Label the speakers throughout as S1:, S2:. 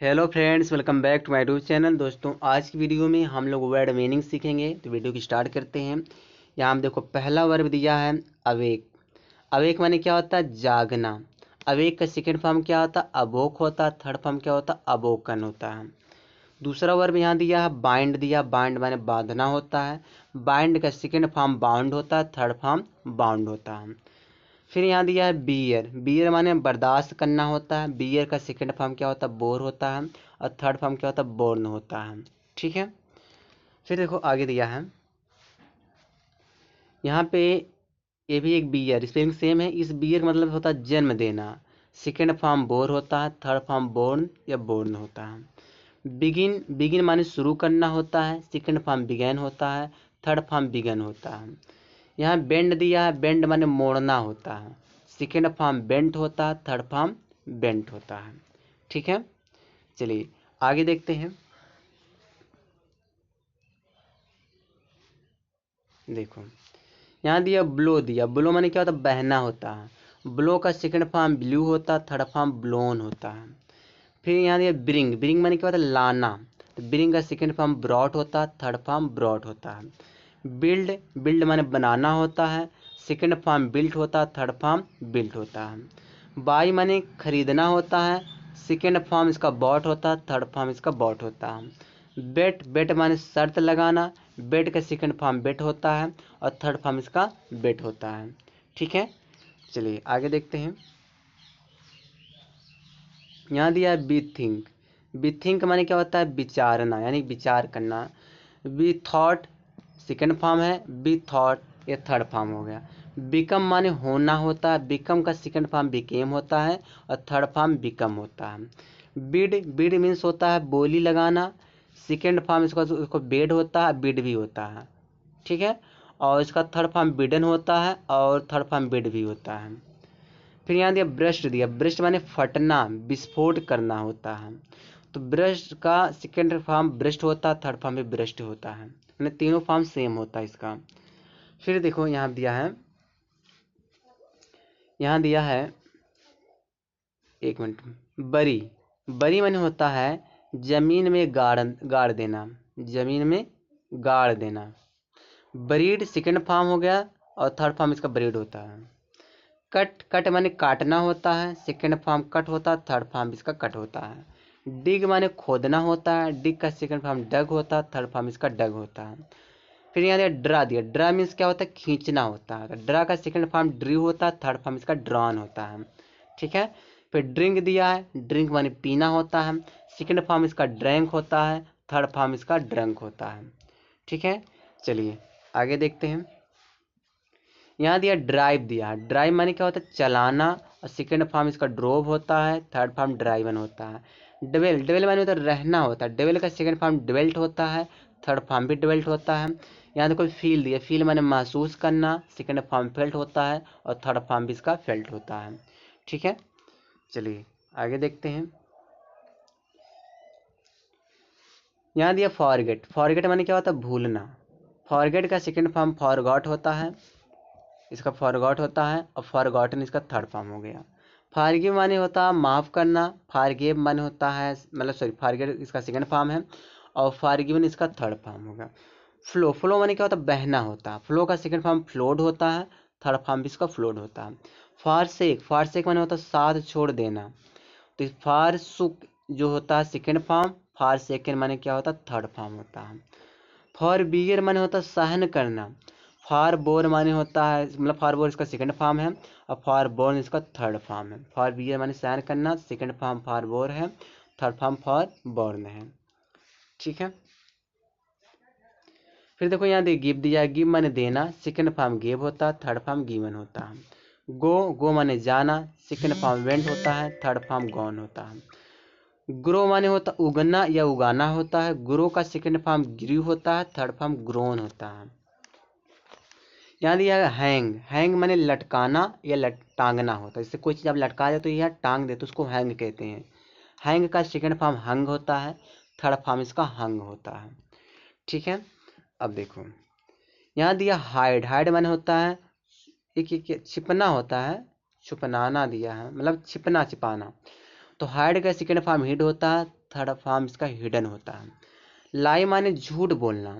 S1: Hello friends, welcome back to my YouTube channel. दोस्तों, आज की वीडियो में हम लोग वर्ड मीनिंग सीखेंगे, तो वीडियो की स्टार्ट करते हैं। यहाँ हम देखो पहला वर्ब दिया है अवेक। अवेक माने क्या होता है? जागना। अवेक का सेकंड फॉर्म क्या होता है? अवोक होता है। थर्ड फॉर्म क्या होता है? अवोकन होता है। दूसरा वर्ब यहाँ दिया है बाइंड दिया। बाइंड माने बांधना होता है। बाइंड का सेकंड फॉर्म बाउंड होता है। थर्ड फॉर्म बाउंड होता है। फिर यहाँ दिया है बियर। बियर माने बर्दाश्त करना होता है। बियर का सेकंड फॉर्म क्या होता है? बोर होता है। और थर्ड फॉर्म क्या होता है? बोर्न होता है। ठीक है। फिर देखो आगे दिया है यहाँ पे, ये भी एक बियर, स्पेलिंग सेम है। इस बियर का मतलब होता है जन्म देना। सेकंड फॉर्म बोर होता है। थर्ड फॉर्म बोर्न या बोर्न होता है। बिगिन, बिगिन माने शुरू करना होता है। सेकंड फॉर्म बिगैन होता है। थर्ड फॉर्म बिगन होता है। यहाँ बेंड दिया है। बेंड माने मोड़ना होता है। सेकेंड फॉर्म बेंट होता है। थर्ड फॉर्म बेंट होता है। ठीक है, चलिए आगे देखते हैं। देखो यहाँ दिया ब्लो दिया। ब्लो माने क्या होता है? बहना होता है। ब्लो का सेकेंड फॉर्म ब्लू होता है। थर्ड फॉर्म ब्लोन होता है। फिर यहाँ दिया ब्रिंग। ब्रिंग माने क्या होता है? लाना। तो ब्रिंग का सेकेंड फॉर्म ब्रॉट होता है। थर्ड फॉर्म ब्रॉट होता है। बिल्ड, बिल्ड माने बनाना होता है। सेकेंड फॉर्म बिल्ट होता है। थर्ड फॉर्म बिल्ट होता है। बाई माने खरीदना होता है। सेकेंड फॉर्म इसका बॉट होता है। थर्ड फॉर्म इसका बॉट होता है। बेट, बेट माने शर्त लगाना। बेट का सेकेंड फॉर्म बेट होता है। और थर्ड फॉर्म इसका बेट होता है। ठीक है, चलिए आगे देखते हैं। यहाँ दिया है बी थिंक। बी थिंक माने क्या होता है? विचारना, यानी विचार करना। बी थॉट सेकेंड फॉर्म है। बी थॉट ये थर्ड फॉर्म हो गया। बिकम माने होना होता है। बिकम का सेकेंड फॉर्म बिकेम होता है। और थर्ड फॉर्म बिकम होता है। बिड, बिड मीन्स होता है बोली लगाना। सेकेंड फॉर्म इसको बेड होता है। बिड भी होता है। ठीक है, और इसका थर्ड फॉर्म बिडन होता है। और थर्ड फॉर्म बेड भी होता है। फिर यहाँ दिया ब्रस्ट दिया। ब्रस्ट माने फटना, विस्फोट करना होता है। तो ब्रस्ट का सेकेंड फॉर्म ब्रस्ट होता है। थर्ड फॉर्म भी ब्रस्ट होता है। यानी तीनों फॉर्म सेम होता है इसका। फिर देखो यहाँ दिया है, यहाँ दिया है, एक मिनट, बरी। बरी माने होता है जमीन में गाड़ देना। जमीन में गाड़ देना। ब्रीड सेकेंड फॉर्म हो गया। और थर्ड फॉर्म इसका ब्रीड होता है। कट, कट माने काटना होता है। सेकेंड फॉर्म कट होता है। थर्ड फॉर्म इसका कट होता है। डिग माने खोदना होता है। डिग का सेकेंड फॉर्म डग होता है। थर्ड फॉर्म इसका डग होता है। फिर यहाँ दिया ड्रा दिया। ड्रा मीन्स क्या होता है? खींचना होता है। तो ड्रा का सेकेंड फॉर्म ड्रू होता है। थर्ड फॉर्म इसका ड्रॉन होता है। ठीक है। फिर ड्रिंक दिया है। ड्रिंक माने पीना होता है। सेकेंड फॉर्म इसका ड्रैंक होता है। थर्ड फॉर्म इसका ड्रंक होता है। ठीक है, चलिए आगे देखते हैं। यहाँ दिया ड्राइव दिया। ड्राइव माने क्या होता है? चलाना। और सेकेंड फॉर्म इसका ड्रोव होता है। थर्ड फॉर्म ड्राइवन होता है। डवेल, डवेल माने होता है रहना होता है। डवेल का सेकेंड फॉर्म डवेल्ट होता है। थर्ड फॉर्म भी डवेल्ट होता है। यहाँ देखो फील दिया। फील माने महसूस करना। सेकेंड फॉर्म फेल्ट होता है। और थर्ड फॉर्म भी इसका फेल्ट होता है। ठीक है, चलिए आगे देखते हैं। यहाँ दिया फॉरगेट। फॉरगेट माने क्या होता है? भूलना। फॉरगेट का सेकेंड फॉर्म फॉरगॉट होता है। इसका फॉरगॉट होता है। और फॉरगॉटन इसका थर्ड फॉर्म हो गया। फारगिव माने होता है माफ़ करना। फारगिव माने होता है, मतलब सॉरी, फारगिव इसका सेकंड फॉर्म है। और फारगिवन इसका थर्ड फॉर्म होगा। फ्लो, फ्लो माने क्या होता है? बहना होता है। फ्लो का सेकंड फॉर्म फ्लोड होता है। थर्ड फॉर्म भी इसका फ्लोड होता है। फारसेक, फारसेक माने होता है साथ छोड़ देना। तो फारसुक जो होता है सेकंड फॉर्म, फार सेकंड माने क्या होता है? थर्ड फॉर्म होता है। फॉर बियर माने होता है सहन करना। फॉर बोर माने होता है, मतलब फॉर बोर इसका सेकंड फॉर्म है। और फॉर बोर्न इसका थर्ड फॉर्म है। फॉर बियर माने सहन करना। सेकंड फॉर्म फॉर बोर है। थर्ड फॉर्म फॉर बोर्न है। ठीक है, फिर देखो यहाँ दे गिव दिया। गिव माने देना। सेकंड फॉर्म गिव होता है। थर्ड फॉर्म गिवन होता है। गो, गो माने जाना। सेकंड फॉर्म वेंट होता है। थर्ड फॉर्म गॉन होता है। ग्रो माने होता उगना या उगाना होता है। ग्रो का सेकंड फॉर्म ग्रू होता है। थर्ड फॉर्म ग्रोन होता है। यहाँ दिया है हैंग। हैंग माने लटकाना या टांगना होता है। जैसे कोई चीज़ आप लटका दे तो यह टांग दे तो उसको हैंग कहते हैं। हैंग का सेकंड फॉर्म हंग होता है। थर्ड फॉर्म इसका हंग होता है। ठीक है, अब देखो यहाँ दिया हाइड। हाइड माने होता है एक छिपना होता है। छुपनाना दिया है, मतलब छिपना, छिपाना। तो हाइड का सेकेंड फॉर्म हिड होता है, थर्ड फॉर्म इसका हिडन होता है। लाई माने झूठ बोलना,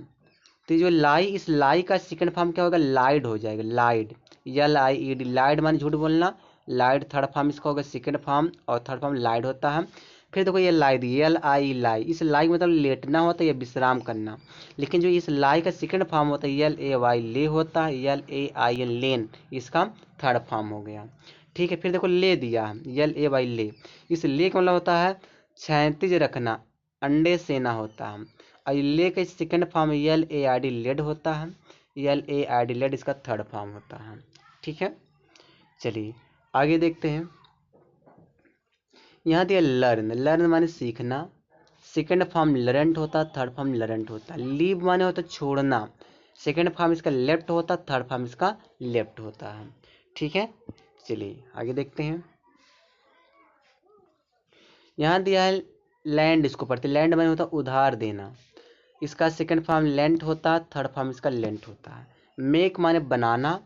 S1: तो जो लाई, इस लाई का सेकंड फॉर्म क्या होगा, लाइड हो जाएगा, लाइड, LIED, लाइड माने झूठ बोलना, लाइड थर्ड फॉर्म इसका होगा सेकंड फॉर्म, और थर्ड फॉर्म लाइड होता है। फिर देखो ये लाई दी, LI लाई, इस लाई मतलब लेटना होता है या विश्राम करना, लेकिन जो इस लाई का सेकंड फॉर्म होता है LAY ले होता है, LAIN लेन, इसका थर्ड फॉर्म हो गया। ठीक है, फिर देखो ले दिया LAY ले, इस ले का मतलब होता है क्षैतिज रखना, अंडे सेना होता है, और ले का सेकंड फॉर्म LAID लेड होता है, LAID लेड इसका थर्ड फॉर्म होता है। ठीक है, चलिए आगे देखते हैं। यहाँ दिया लर्न, लर्न माने सीखना, सेकंड फॉर्म लर्नट होता है, थर्ड फॉर्म लर्नट होता है। लीव माने होता है छोड़ना, सेकंड फॉर्म इसका लेफ्ट होता है, थर्ड फॉर्म इसका लेफ्ट होता है। ठीक है, चलिए आगे देखते हैं। यहाँ दिया है लैंड, इसको पढ़ते, लैंड माने होता है उधार देना, इसका सेकंड फॉर्म लेंट होता है, थर्ड फॉर्म इसका लेंट होता है। मेक माने बनाना,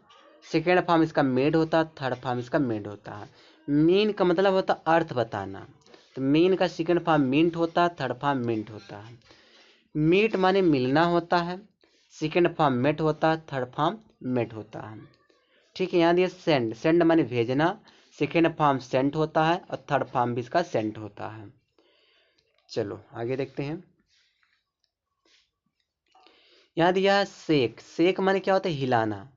S1: सेकंड फॉर्म इसका मेड होता है, थर्ड फॉर्म इसका मेड होता है। मीन का मतलब होता है अर्थ बताना, तो मीन का सेकंड फॉर्म मिंट होता है, थर्ड फॉर्म मिंट होता है। मीट माने मिलना होता है, सेकंड फॉर्म मेट होता है, थर्ड फॉर्म मेट होता है। ठीक है, यहाँ दिया सेंड, सेंड माने भेजना, सेकंड फॉर्म सेंट होता है, और थर्ड फॉर्म भी इसका सेंट होता है। चलो आगे देखते हैं। यहाँ दिया है सेक, सेक माने क्या होता है हिलाना,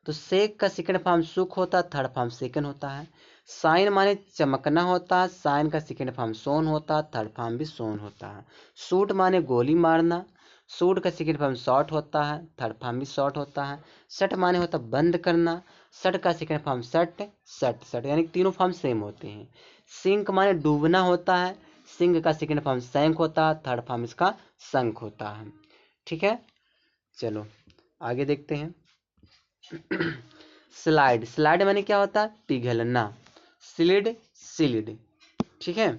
S1: तो सेक का सेकंड फॉर्म सुख होता है, थर्ड फॉर्म सेकंड होता है। साइन माने चमकना होता है, साइन का सेकंड फॉर्म सोन होता है, थर्ड फॉर्म भी सोन होता है। शूट माने गोली मारना, शूट का सेकंड फॉर्म शॉट होता है, थर्ड फॉर्म भी शॉट होता है। शट माने होता है बंद करना, शट का second form shut, shut shut, यानी तीनों फॉर्म सेम होते हैं। सिंक माने डूबना होता है, सिंक का सेकंड फॉर्म सैंक होता है, थर्ड फॉर्म इसका संक होता है। ठीक है, चलो आगे देखते हैं। स्लाइड, स्लाइड माने क्या होता है पिघलना, स्लिड, सिलिड। ठीक है,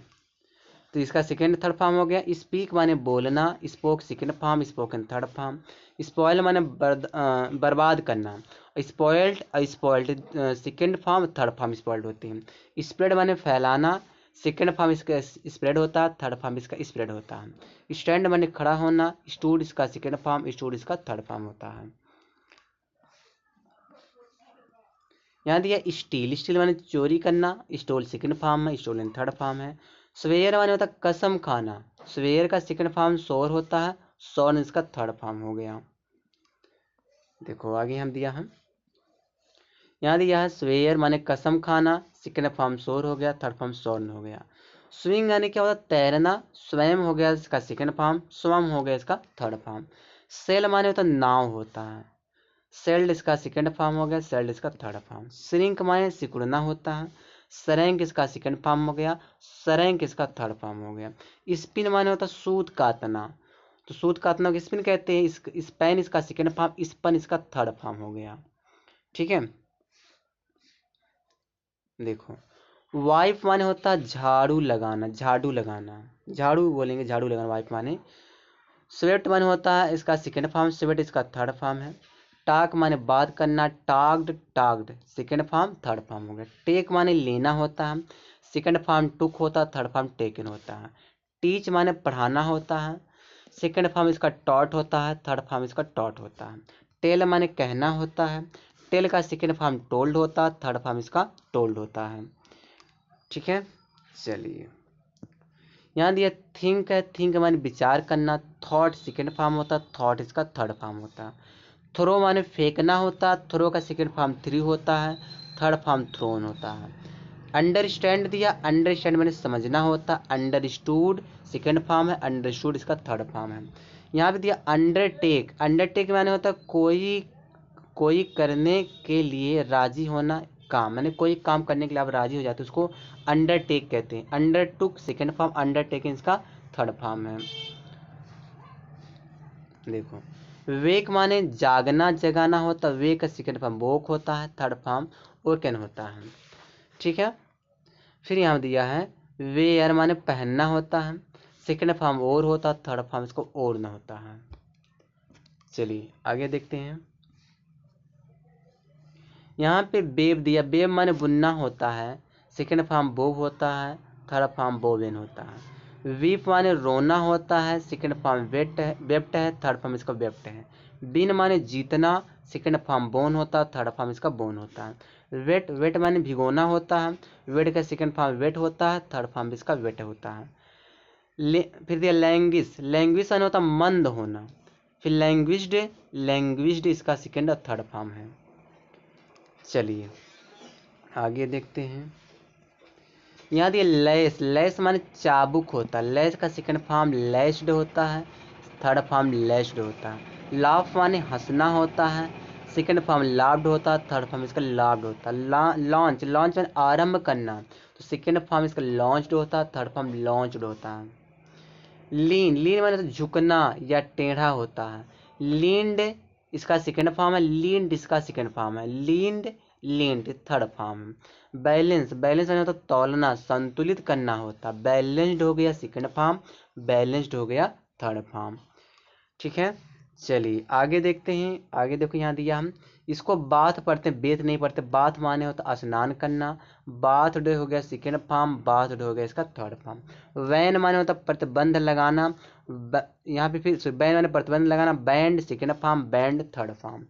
S1: तो इसका सेकेंड थर्ड फॉर्म हो गया। स्पीक माने बोलना, spoke second form, spoken third form. Spoil माने बर्बाद करना, spoiled, spoiled second form, third form spoiled होते हैं। स्प्रेड माने फैलाना, सेकेंड फॉर्म इसका स्प्रेड होता है, थर्ड फॉर्म इसका स्प्रेड होता है। स्टैंड माने खड़ा होना, स्टूड इसका सेकेंड फॉर्म, स्टूड इसका थर्ड फॉर्म होता है। यहाँ दिया स्टील, स्टील माने चोरी करना, स्टोल सेकंड फॉर्म है, स्टोलन थर्ड फॉर्म है। स्वेयर माने होता है कसम खाना, स्वेयर का सेकंड फॉर्म सोर होता है, सोन इसका थर्ड फॉर्म हो गया। देखो आगे हम दिया है, यहाँ दिया है स्वेयर माने कसम खाना, सेकंड फॉर्म सोर हो गया, थर्ड फॉर्म सोर्न हो गया। स्विंग यानी क्या होता है तैरना, स्वयं हो गया इसका सेकंड फॉर्म, स्वम हो गया इसका थर्ड फॉर्म। सेल माने होता है नाव होता है, सेल्ड इसका सेकंड फॉर्म हो गया, सेल्ड इसका थर्ड फॉर्म। श्रिंक माने सिकुड़ना होता है, सरैंक इसका सेकंड फॉर्म हो गया, सरैंक इसका थर्ड फॉर्म हो गया। स्पिन माने होता है सूत काटना, तो सूत काटना को स्पिन कहते हैं। स्पैन इसका सेकंड फॉर्म, स्पन इसका थर्ड फॉर्म हो गया। ठीक है, देखो वाइफ माने होता है झाड़ू लगाना, झाड़ू लगाना, झाड़ू बोलेंगे, झाड़ू लगाना वाइफ माने। स्वेट माने होता है इसका सेकंड फॉर्म, स्वेट इसका थर्ड फॉर्म है। टाक माने बात करना, टाक्ड, टाक्ड सेकंड फॉर्म, थर्ड फॉर्म हो गया। टेक माने लेना होता है, सेकंड फॉर्म टुक होता है, थर्ड फॉर्म टेकन होता है। टीच माने पढ़ाना होता है, सेकंड फॉर्म इसका टॉट होता है, थर्ड फॉर्म इसका टॉट होता है। टेल माने कहना होता है, टेल का सेकंड फॉर्म टोल्ड होता है, थर्ड फॉर्म इसका टोल्ड होता है। ठीक है, चलिए यहाँ दिया थिंक है, थिंक माने विचार करना, थॉट सेकंड फॉर्म होता है, थॉट इसका थर्ड फॉर्म होता है। थ्रो माने फेंकना होता है, थ्रो का सेकंड फॉर्म थ्री होता है, थर्ड फॉर्म थ्रोन होता है। अंडरस्टैंड दिया, अंडरस्टैंड माने समझना होता है, अंडरस्टूड सेकंड फॉर्म है, अंडरस्टूड इसका थर्ड फॉर्म है। यहाँ पे दिया अंडरटेक, अंडरटेक माने होता है कोई कोई करने के लिए राजी होना, काम माने कोई काम करने के लिए आप राजी हो जाते हैं उसको अंडरटेक कहते हैं। अंडरटुक सेकंड फॉर्म, अंडरटेकिंग इसका थर्ड फॉर्म है। देखो वेक माने जागना, जगाना होता है, वेक का सेकंड फॉर्म वोक होता है, थर्ड फॉर्म ओकन होता है। ठीक है, फिर यहाँ दिया है वेयर माने पहनना होता है, सेकंड फॉर्म और होता है, थर्ड फॉर्म इसको और न होता है। चलिए आगे देखते हैं। यहाँ पे बेब दिया, बेब माने बुनना होता है, सेकंड फॉर्म बोब होता है, थर्ड फॉर्म बोवेन होता है। वीप माने रोना होता है, सेकंड फॉर्म वेप्ट है, थर्ड फॉर्म इसका वेप्ट है। बिन माने जीतना, सेकंड फॉर्म बोन होता है, थर्ड फॉर्म इसका बोन होता है। वेट माने भिगोना होता है, वेट का सेकंड फॉर्म वेट होता है, थर्ड फॉर्म इसका वेट होता है। फिर दिया लैंग्विश माने होता मंद होना। फिर लैंग्विज्ड इसका सेकंड और थर्ड फॉर्म है। चलिए आगे देखते हैं। यहाँ दिए लैस माने चाबुक होता है, लैस का सेकंड फॉर्म लैस्ड होता है, थर्ड फॉर्म लैस्ड होता है। लाफ माने हंसना होता है, सेकंड फॉर्म लाफ्ड होता है, थर्ड फॉर्म इसका लाफ्ड होता है। लॉन्च माने आरंभ करना, तो सेकंड फॉर्म इसका लॉन्च्ड होता है, थर्ड फॉर्म लॉन्च्ड होता है। लीन माने तो झुकना या टेढ़ा होता है। लीन्ड इसका सेकंड फॉर्म है, लीन्ड इसका सेकंड फॉर्म है। Leaned third form. बैलेंस माने होता तौलना, संतुलित करना होता। बैलेंस्ड हो गया सेकंड फॉर्म, बैलेंस्ड हो गया थर्ड फॉर्म। ठीक है, चलिए आगे देखते हैं। आगे देखो यहाँ दिया हम इसको बाथ पढ़ते हैं, बेथ नहीं पढ़ते। बाथ माने होता स्नान करना, बाथ डे हो गया सेकेंड फॉर्म, बाथ डे हो गया इसका थर्ड फॉर्म। वैन माने होता प्रतिबंध लगाना, यहाँ पे फिर बैन माने प्रतिबंध लगाना, band second form, band third form.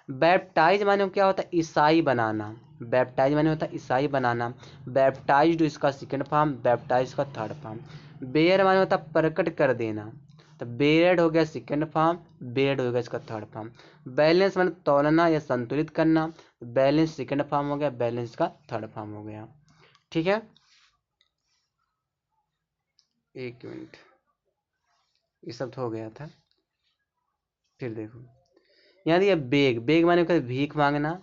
S1: Baptise माने क्या होता है ईसाई बनाना, बैप्टाइज माने होता है ईसाई बनाना। बैप्टाइज्ड इसका सेकेंड फॉर्म, बैप्टाइज का थर्ड फॉर्म। बेयर माने होता प्रकट कर देना, तो बेयर्ड हो गया सेकंड फॉर्म, बेयर्ड हो गया इसका थर्ड फॉर्म। बैलेंस माने तौलना या संतुलित करना, बैलेंस सेकंड फॉर्म हो गया, बैलेंस का थर्ड फॉर्म हो गया। ठीक है, एक मिनट, ये सब तो हो गया था। फिर देखो यहाँ दिया बेग माने भीख मांगना,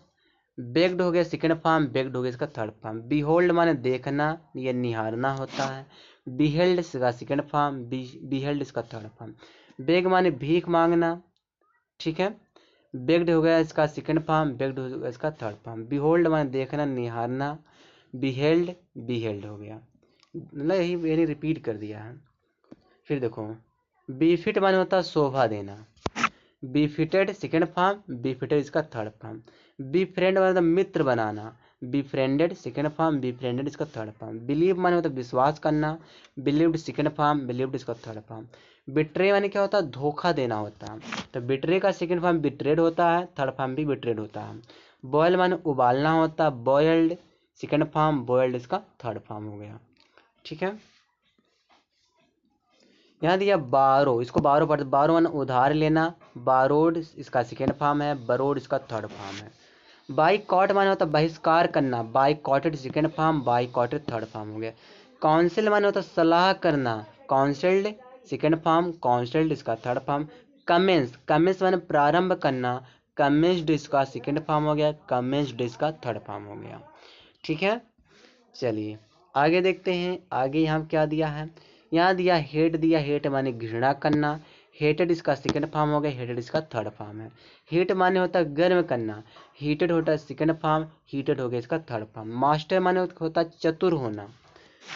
S1: बेग्ड हो गया सेकंड फॉर्म, बेग्ड हो गया इसका थर्ड फॉर्म। बिहोल्ड माने देखना या निहारना होता है, बिहेल्ड इसका सेकंड फॉर्म, बिहेल्ड इसका थर्ड फॉर्म। बेग माने भीख मांगना, ठीक है, बेग्ड हो गया इसका सेकंड फॉर्म, बेग्ड हो गया इसका थर्ड फॉर्म। बिहोल्ड माने देखना निहारना, बिहेल्ड हो गया, मतलब यही रिपीट कर दिया है। फिर देखो बीफिट माने होता है शोभा देना, बीफिटेड सेकेंड फॉर्म, बीफिटेड इसका थर्ड फॉर्म। बीफ्रेंड माने होता मित्र बनाना, बीफ्रेंडेड सेकेंड फॉर्म, बीफ्रेंडेड इसका थर्ड फॉर्म। बिलीव माने होता विश्वास करना, बिलीव्ड सेकेंड फॉर्म, बिलीव्ड इसका थर्ड फॉर्म। बिट्रे माने क्या होता है धोखा देना होता है, तो बिट्रे का सेकेंड फॉर्म बिट्रेड होता है, थर्ड फॉर्म भी बिट्रेड होता है। बॉयल माने उबालना होता है, बॉयल्ड सेकेंड फॉर्म, बॉयल्ड इसका थर्ड फॉर्म हो गया। ठीक है, यहाँ दिया बारो, इसको बारो पढ़ते, बारो माने उधार लेना, बारोड इसका सेकेंड फॉर्म है, बरोड इसका थर्ड फॉर्म है। बाईकॉट माने होता बहिष्कार करना, बाईकॉटेड सेकेंड फॉर्म, बाईकॉटेड थर्ड फॉर्म हो गया। काउंसिल माने होता सलाह करना, काउंसिल्ड सेकेंड फॉर्म, काउंसिल्ड इसका थर्ड फॉर्म। कमेंस माने प्रारंभ करना, कमेंस्ड इसका सेकेंड फॉर्म हो गया, कमेंस्ड इसका थर्ड फॉर्म हो गया। ठीक है, चलिए आगे देखते हैं। आगे यहाँ क्या दिया है, यहाँ दिया हेट माने घृणा करना, हेटेड इसका सेकंड फॉर्म हो गया, हेटेड इसका थर्ड फॉर्म है। हीट माने होता है गर्म करना, हीटेड होता है सेकंड फॉर्म, हीटेड हो गया इसका थर्ड फॉर्म। मास्टर माने होता है चतुर होना,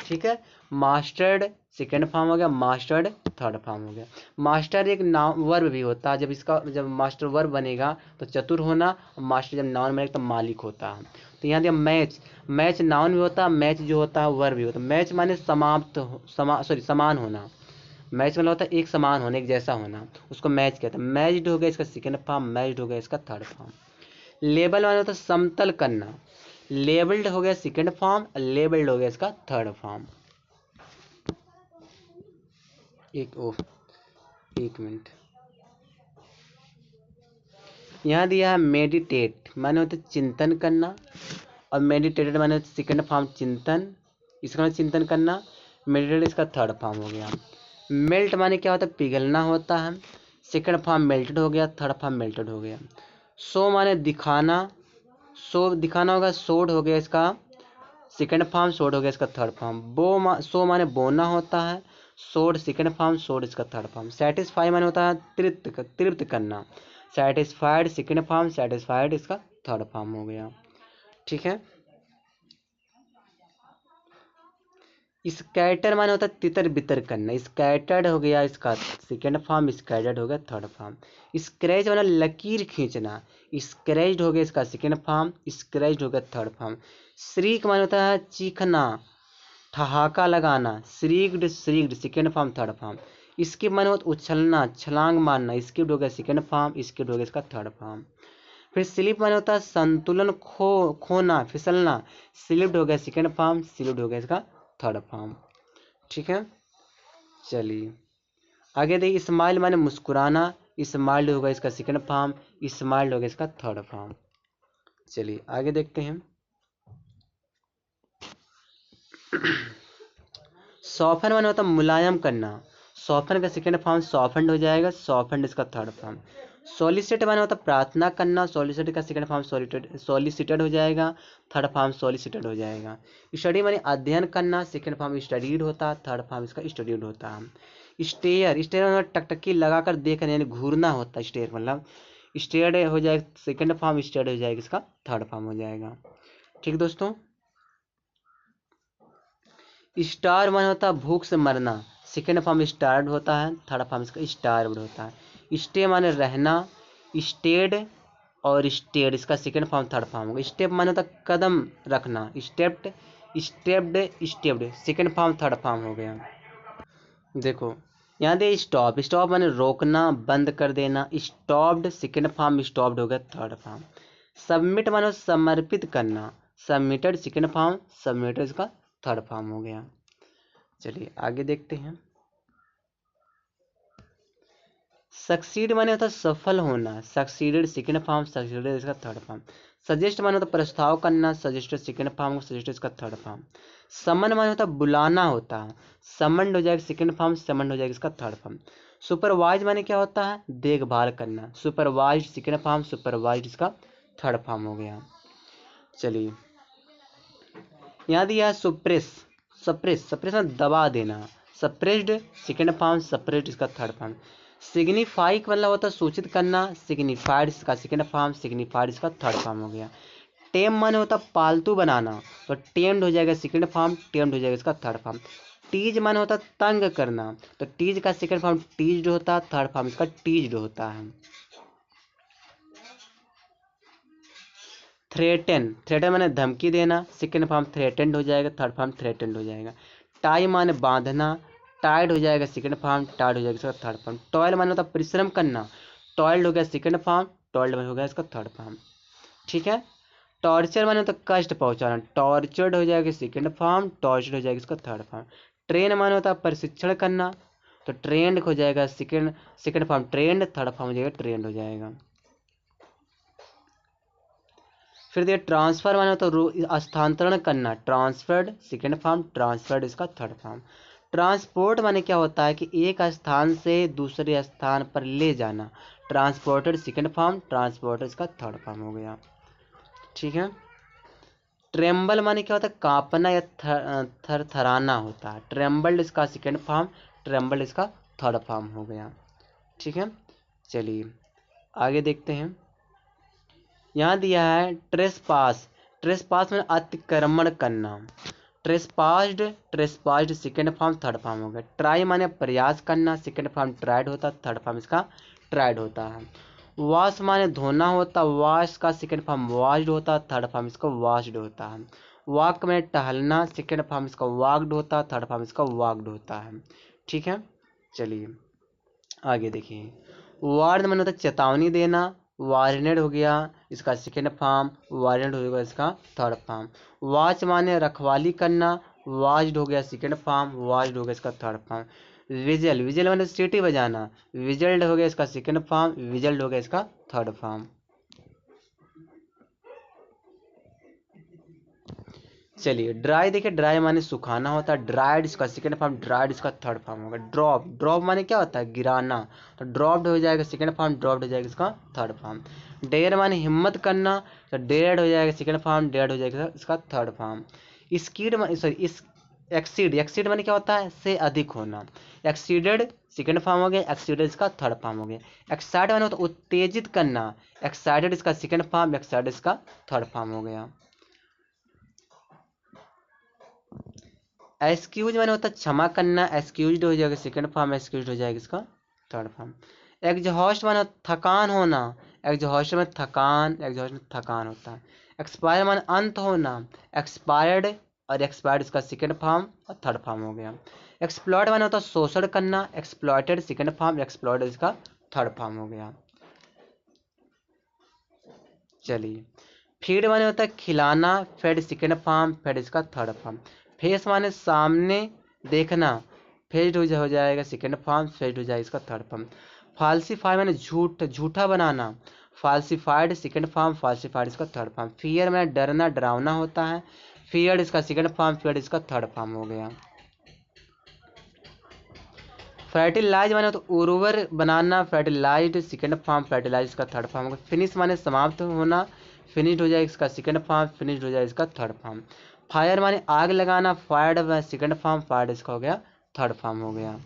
S1: ठीक है, मास्टर्ड सेकंड फॉर्म हो गया, मास्टर्ड थर्ड फॉर्म हो गया। मास्टर एक नाउन वर्ब भी होता है, जब मास्टर वर्ब बनेगा तो चतुर होना, और मास्टर जब नाउन बनेगा तो मालिक होता है। तो यहाँ दिया मैच नाउन भी होता है, मैच जो होता है वर्ब भी होता है। मैच माने समान होना, मैच मतलब होता है एक समान होना, एक जैसा होना, उसको मैच कहते हैं। मैच्ड हो गया इसका सेकंड फॉर्म, मैच्ड हो गया इसका थर्ड फॉर्म। लेबल माने होता है समतल करना, लेबल्ड हो गया सेकंड फॉर्म, लेबल्ड हो गया इसका थर्ड फॉर्म। एक मिनट, यहाँ दिया है मेडिटेट माने होता है चिंतन करना, और मेडिटेटेड माने सेकंड फॉर्म चिंतन, इसका मतलब चिंतन करना, मेडिटेट इसका थर्ड फॉर्म हो गया। मेल्ट माने क्या होता है पिघलना होता है, सेकंड फॉर्म मेल्टेड हो गया, थर्ड फॉर्म मेल्टेड हो गया। शो माने दिखाना, दिखाना होगा, शोड हो गया इसका सेकंड फॉर्म, शोड हो गया इसका थर्ड फॉर्म। शो माने बोना होता है, शोड सेकंड फॉर्म, शोड इसका थर्ड फॉर्म। सेटिस्फाई माने होता है तृप्त करना, सेटिस्फाइड सेकंड फॉर्म, सेटिस्फाइड इसका थर्ड फॉर्म हो गया। ठीक है, स्कैटर माने होता है तितर बितर करना, स्कैटर्ड हो गया इसका सेकंड फॉर्म, स्कैटर्ड हो गया थर्ड फॉर्म। स्क्रैच माने लकीर खींचना, स्क्रैच्ड हो गया इसका सेकंड फॉर्म, स्क्रैच्ड हो गया थर्ड फॉर्म। श्रीक माने होता है चीखना, ठहाका लगाना, श्रीग्ड श्रीग्ड सेकेंड फॉर्म थर्ड फॉर्म। इसके माने होता उछलना, छलांग मारना, स्किप्ड हो गया सेकेंड फॉर्म, स्किप्ड हो गया इसका थर्ड फॉर्म। फिर स्लिप माने होता है संतुलन खोना, फिसलना, स्लिप्ड हो गया सेकेंड फॉर्म, स्लिप्ड हो गया इसका थर्ड फॉर्म। ठीक है, चलिए आगे देखिए, स्माइल माने मुस्कुराना, स्माइल्ड होगा इसका सेकेंड फॉर्म, स्माइल्ड होगा इसका थर्ड फॉर्म। चलिए आगे देखते हैं। सॉफ्टन माने होता मुलायम करना, सॉफ्टन का सेकेंड फॉर्म सॉफ्टन्ड हो जाएगा, सॉफ्टन्ड इसका थर्ड फॉर्म। सॉलिसिट माने होता प्रार्थना करना, सॉलिसिट का सेकेंड फॉर्म सॉलिसिटेड हो जाएगा, थर्ड फॉर्म सॉलिसिटेड हो जाएगा। स्टडी माने अध्ययन करना, सेकेंड फॉर्म स्टडीड होता, थर्ड फॉर्म इसका स्टडीड होता है। स्टेयर, स्टेयर मतलब टकटकी लगाकर देखना यानी घूरना होता है, स्टेयर मतलब स्टेयर्ड हो जाएगा, सेकेंड फॉर्म स्टेयर्ड हो जाएगा, इसका थर्ड फॉर्म हो जाएगा। ठीक दोस्तों, स्टार माने होता है भूख से मरना, सेकेंड फॉर्म स्टार्ड होता है, थर्ड फॉर्म इसका स्टार्व्ड होता है। स्टे माने रहना, स्टेड और स्टेड इसका सेकेंड फॉर्म थर्ड फॉर्म होगा। स्टेप माने होता कदम रखना, stepped stepped stepped second form third form हो गया। देखो यहाँ दे स्टॉप, स्टॉप माने रोकना, बंद कर देना, स्टॉप्ड सेकेंड फॉर्म, स्टॉप्ड हो गया थर्ड फॉर्म। सबमिट माने समर्पित करना, सबमिटेड सेकेंड फॉर्म, सबमिटेड इसका थर्ड फॉर्म हो गया। चलिए आगे देखते हैं। सक्सीड माने होता है सफल होना, सक्सीडेड सेकेंड फॉर्म, सक्सीडेड इसका थर्ड फॉर्म। सजेस्ट माने होता है प्रस्ताव करना, सजेस्टेड सेकेंड फॉर्म, सजेस्टेड इसका थर्ड फॉर्म। समन माने होता है बुलाना होता है, समन्ड हो जाएगा सेकेंड फॉर्म, समन्ड हो जाएगा इसका थर्ड फॉर्म। सुपरवाइज माने क्या होता है देखभाल करना, सुपरवाइज सेकेंड फॉर्म, सुपरवाइज इसका थर्ड फॉर्म हो गया। चलिए यहाँ दिया है सुप्रेस, सप्रेस सप्रेस में दबा देना, सप्रेस्ड सेकेंड फॉर्म, सप्रेस्ड इसका थर्ड फॉर्म। सिग्निफाई का मतलब होता है सूचित करना, सिग्निफाइड इसका सेकेंड फॉर्म, सिग्निफाइड इसका थर्ड फॉर्म हो गया। टेम माने होता है पालतू बनाना, तो टेम्ड हो जाएगा सेकेंड फॉर्म, टेम्ड हो जाएगा इसका थर्ड फॉर्म। टीज माने होता है तंग करना, तो टीज का सेकेंड फॉर्म टीज्ड होता है, थर्ड फॉर्म इसका टीज्ड होता है। थ्रेटन, थ्रेटन माने धमकी देना, सेकेंड फॉर्म थ्रेटेंड हो जाएगा, थर्ड फॉर्म थ्रेटेंड हो जाएगा। टाई माने बांधना, टाइड हो जाएगा सेकेंड फॉर्म, टाइड हो जाएगा इसका थर्ड फॉर्म। टॉयल माने होता है परिश्रम करना, टॉयल्ड हो गया सेकेंड फॉर्म, टॉयल्ड हो गया इसका थर्ड फॉर्म। ठीक है, टॉर्चर माने होता है कष्ट पहुंचाना, टॉर्चर्ड हो जाएगा सेकेंड फॉर्म, टॉर्चर्ड हो जाएगा इसका थर्ड फॉर्म। ट्रेन माने होता है प्रशिक्षण करना, तो ट्रेंड हो जाएगा second second form trend, third form हो जाएगा ट्रेंड हो जाएगा। फिर देखिए ट्रांसफर माने तो स्थानांतरण करना, ट्रांसफर्ड सेकेंड फॉर्म, ट्रांसफर्ड इसका थर्ड फॉर्म। ट्रांसपोर्ट माने क्या होता है कि एक स्थान से दूसरे स्थान पर ले जाना, ट्रांसपोर्टेड सेकेंड फॉर्म, ट्रांसपोर्टेड इसका थर्ड फॉर्म हो गया। ठीक है, ट्रेम्बल माने क्या होता है कांपना या थरथराना होता है, ट्रेम्बल्ड इसका सेकेंड फॉर्म, ट्रेम्बल्ड इसका थर्ड फॉर्म हो गया। ठीक है, चलिए आगे देखते हैं। यहाँ दिया है ट्रेस पास, ट्रेस पास में अतिक्रमण करना, ट्रेसपास्ड, ट्रेसपास्ड सेकेंड फॉर्म थर्ड फॉर्म हो गया। ट्राई माने प्रयास करना, सेकेंड फॉर्म ट्राइड होता, थर्ड फॉर्म इसका ट्राइड होता है। वॉश माने धोना होता, वॉश का सेकेंड फॉर्म वॉश्ड होता, थर्ड फॉर्म इसका वॉश्ड होता है। वॉक में टहलना, सेकेंड फॉर्म इसका वॉकड होता, थर्ड फॉर्म इसका वॉकड होता है। ठीक है, चलिए आगे देखिए। वार्न माने होता चेतावनी देना, वार्नेड हो गया इसका सेकेंड फॉर्म, वार्नेड हो गया इसका थर्ड फॉर्म। वॉच माने रखवाली करना, वॉच्ड हो गया सेकेंड फॉर्म, वॉच्ड हो गया इसका थर्ड फॉर्म। विजल, विजल माने सीटी बजाना, विजल्ड हो गया इसका सेकेंड फॉर्म, विजल्ड हो गया इसका थर्ड फॉर्म। चलिए ड्राई देखिए, ड्राई माने सुखाना होता है, ड्राइड इसका सेकेंड फॉर्म, ड्राइड इसका थर्ड फॉर्म होगा। ड्रॉप, ड्रॉप माने क्या होता है गिराना, तो ड्रॉप्ड हो जाएगा सेकेंड फॉर्म, ड्रॉप्ड हो जाएगा इसका थर्ड फॉर्म। डेयर माने हिम्मत करना, तो डेयर्ड हो जाएगा सेकेंड फॉर्म, डेयर्ड हो जाएगा इसका थर्ड फॉर्म। स्कीड सॉरी इस एक्सीड, एक्सीड माने क्या होता है से अधिक होना, एक्सीडेड सेकेंड फॉर्म हो गया, एक्सीडेड इसका थर्ड फॉर्म हो गया। एक्साइट माने होता उत्तेजित करना, एक्साइटेड इसका सेकेंड फॉर्म, एक्साइटेड इसका थर्ड फॉर्म हो गया। एक्सक्यूज माने होता है क्षमा करना, एक्सक्यूज्ड हो जाएगा सेकंड फॉर्म, एक्सक्यूज्ड हो जाएगा इसका थर्ड फॉर्म। एग्जॉस्ट माने थकान होना, एग्जॉस्ट में थकान, एग्जॉस्ट में थकान होता है। एक्सपायर माने अंत होना, एक्सपायर्ड और एक्सप्लॉयट इसका सेकंड फॉर्म और थर्ड फॉर्म हो गया। एक्सप्लॉयट माने होता है शोषण करना, एक्सप्लॉयटेड सेकंड फॉर्म, एक्सप्लॉयट इसका थर्ड फॉर्म हो गया। चलिए, फीड माने होता है खिलाना, फेड सेकंड फॉर्म, फेड इसका थर्ड फॉर्म। फेस माने सामने देखना, फेस्ड हो जाएगा सेकंड फॉर्म, फेस्ड हो जाएगा इसका थर्ड फॉर्म। फाल्सीफाई माने झूठ, झूठा बनाना, फाल्सीफाइड सेकंड फॉर्म, फाल्सीफाइड इसका थर्ड फॉर्म। फियर माने डरना, डरावना होता है, फियर्ड इसका सेकंड फॉर्म, फियर्ड इसका थर्ड फॉर्म हो गया। फर्टिलाइज माने तो उर्वर बनाना, फर्टिलाइज्ड सेकंड फॉर्म, फर्टिलाइज इसका थर्ड फॉर्म होगा। फिनिश माने समाप्त होना, फिनिश्ड हो जाएगा इसका सेकंड फॉर्म, फिनिश्ड हो जाएगा इसका थर्ड फॉर्म। फायर माने आग लगाना, फायर्ड सेकंड फॉर्म, फायर्ड इसका हो गया थर्ड फॉर्म हो गया।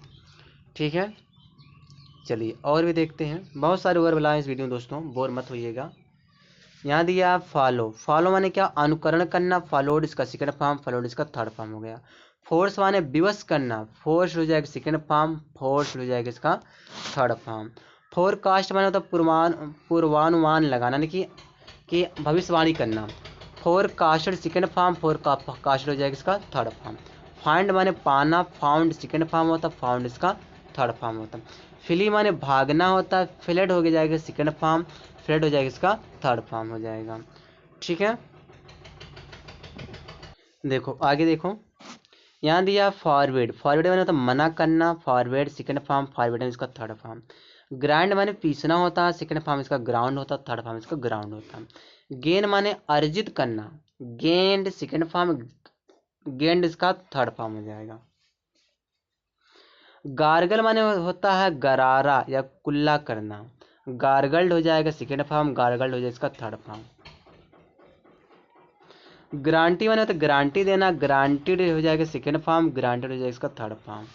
S1: ठीक है, चलिए और भी देखते हैं। बहुत सारे वर्ब लाए इस वीडियो में दोस्तों, बोर मत होइएगा। यहाँ दिया फॉलो, फॉलो माने क्या, अनुकरण करना, फॉलोड इसका सेकंड फॉर्म, फॉलोड इसका थर्ड फॉर्म हो गया। फोर्स माने विवश करना, फोर्स हो जाएगा सेकंड फॉर्म, फोर्स हो जाएगा इसका थर्ड फॉर्म। फोरकास्ट माने होता पूर्वानुमान लगाना, यानी कि भविष्यवाणी करना, फोरकास्टेड सेकंड फॉर्म, फोरकास्टेड हो जाएगा इसका थर्ड फॉर्म। फाइंड माने पाना, फाउंड सेकंड फॉर्म होता है, फाउंड इसका थर्ड फॉर्म होता है। फ्ली माने भागना होता है, फ्लेड हो जाएगा सेकंड फॉर्म, फ्लेड हो जाएगा इसका थर्ड फॉर्म हो जाएगा। ठीक है, देखो आगे देखो, यहाँ दिया फॉरवर्ड, फॉरवर्ड माने होता है मना करना, फॉरवर्ड सेकंड फॉर्म, फॉरवर्ड इसका थर्ड फॉर्म। ग्राइंड माने पीसना होता है, सेकंड फॉर्म इसका ग्राउंड होता है, थर्ड फॉर्म इसका ग्राउंड होता है। गेन माने अर्जित करना, गेंड सेकंड फॉर्म, गेंड इसका थर्ड फॉर्म हो जाएगा। गार्गल माने होता है गरारा या कुल्ला करना, गार्गल्ड हो जाएगा सेकंड फॉर्म, गार्गल्ड हो जाएगा इसका थर्ड फॉर्म। ग्रांटी माने होता है गारंटी देना, ग्रांटेड हो जाएगा सेकंड फॉर्म, ग्रांटेड हो जाएगा इसका थर्ड फॉर्म।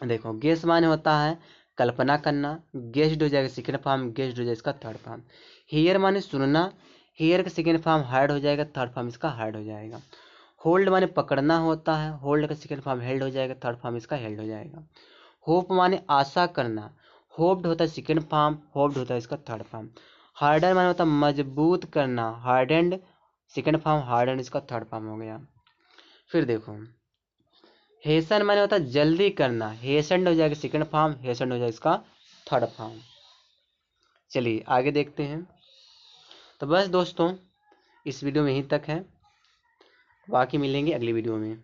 S1: देखो गेस माने होता है कल्पना करना, गेस्ड हो जाएगा सेकंड फॉर्म, गेस्ड हो जाएगा इसका थर्ड फॉर्म। हियर माने सुनना, हियर का सेकंड फॉर्म हार्ड हो जाएगा, थर्ड फॉर्म इसका हार्ड हो जाएगा। होल्ड माने पकड़ना होता है, होल्ड का सेकंड फॉर्म हेल्ड हो जाएगा, थर्ड फॉर्म इसका हेल्ड हो जाएगा। होप माने आशा करना, होप्ड होता है सेकंड फॉर्म, होप्ड होता है इसका थर्ड फॉर्म। हार्डन माने होता है मजबूत करना, हार्डेंड सेकंड फॉर्म, हार्डेंड इसका थर्ड फॉर्म हो गया। फिर देखो हेसन माने होता है जल्दी करना, हेसेंड हो जाएगा सेकंड फॉर्म, हेसेंड हो जाएगा इसका थर्ड फॉर्म। चलिए आगे देखते हैं। तो बस दोस्तों इस वीडियो में यहीं तक है, बाकी मिलेंगे अगली वीडियो में।